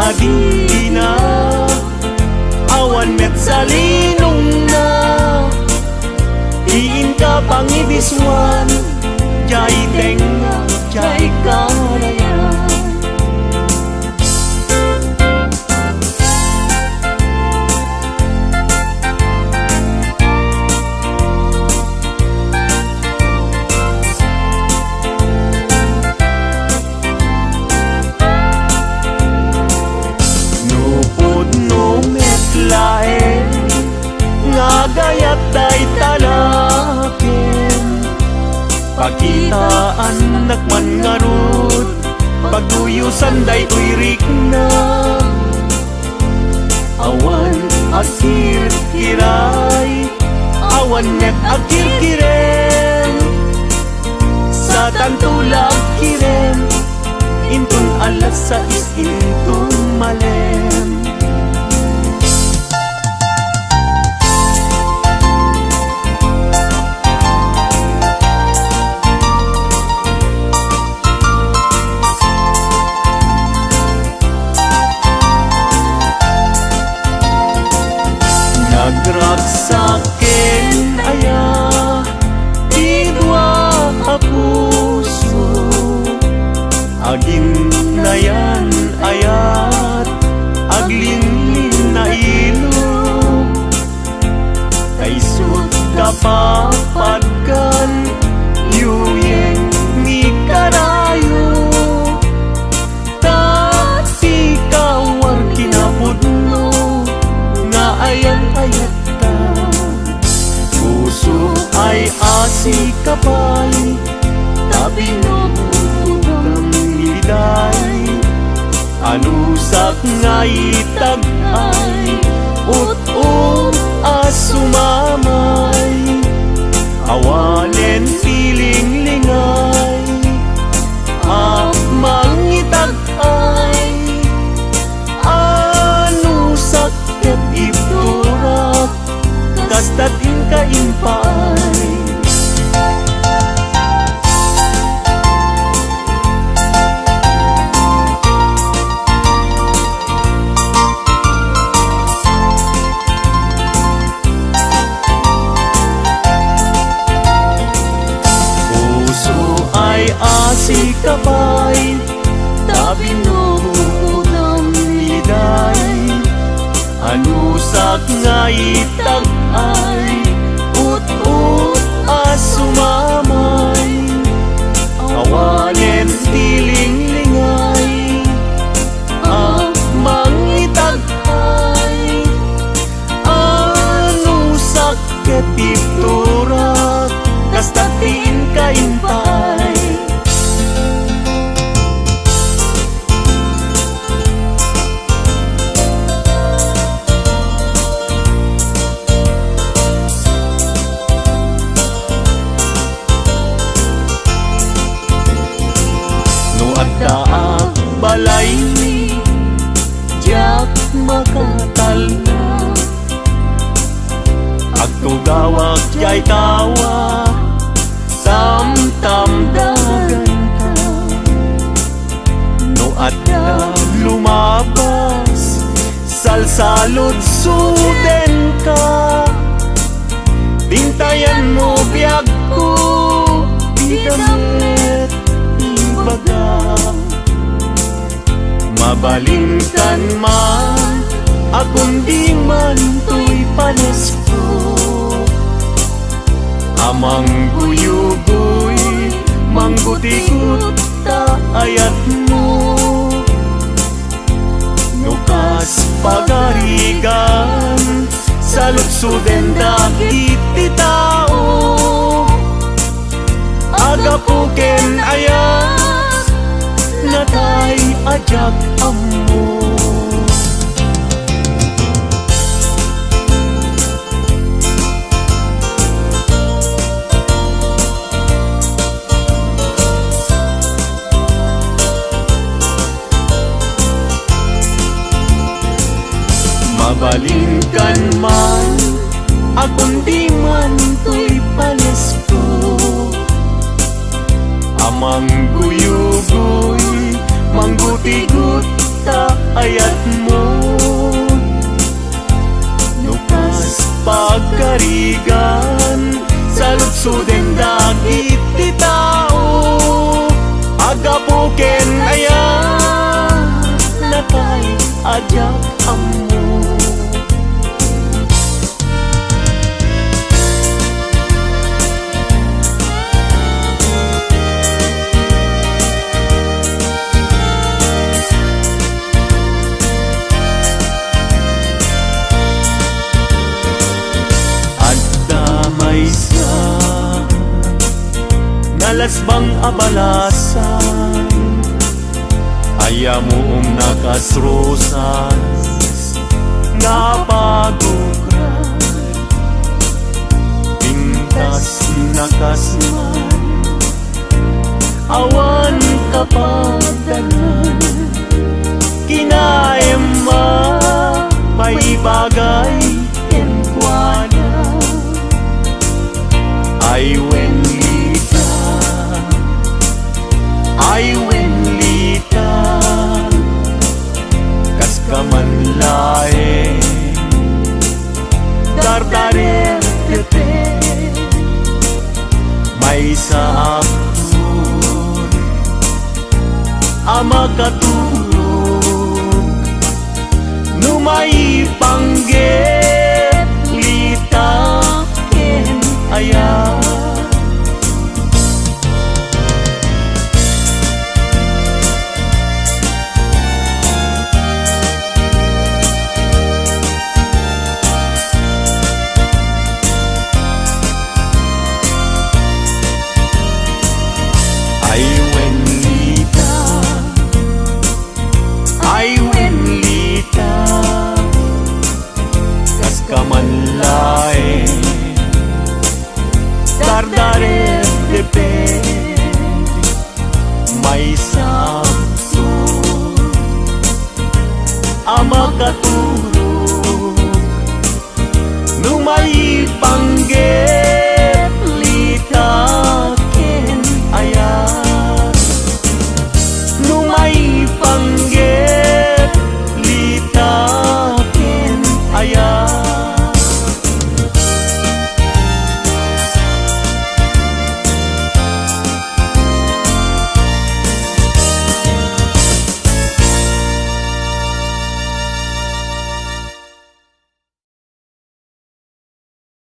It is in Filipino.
nagina awan met salinong na diin ka pangibiswan jay tenga jay kalayan. Gayat day talakin pakitaan nakman ngarut pagduyusan day uirik na awan akir kiray awan net akir kiren sa tantulag kiren intun alas sa intun malem. Nagraksaken aya idwa a puso agin nayan ayat aglinlin na ilo kaisut kapapadkan yuyeng ni karayo tati kawar kinapudno nga ayan-ayat ta puso ay asi kapay tabi no putang iliday anusak nga itag ay ut-ut asumamay awanen piling lingay mangitag ay anusak ket iturak kastatin kaimpay. Puso ay asi kapay tabi no ng liday anusak nga itag ay ut-ut asumamay awanen tiling-lingay mangitag ay anusak ket iturak kastatin kaimpay. Daag balay ni jak makatalna agtugawag jay tawa samtam dagan ka no adda lumabas salsalod suden ka bintayan mo biyag ko idamit mabalingkan man akong di man to'y panesko amang guyugoy mangguti-gut ta ayat mo nukas pagarigan sa lutsuden dagit ti tao agapuken ayat natay ajak ammo. Mabalingkan man akong di man to'y palesko amang guyugoy mangguti-gut ta ayat mo. Nukas pagkarigan sa lutsuden dagit ti tao. Agapuken ayan nakay ajak amo. Nalasbang abalasan ayamuong nakasrosas nga pagukran pintas nakasman awan kapagdanan kinaema maibagay enkwana ay ay wenlita kas kamanlae dardarer tepe may saapun ama katulog numay pangget lita ken aya. Kamanlae dardarer depende may samsun ama katulog numay pangge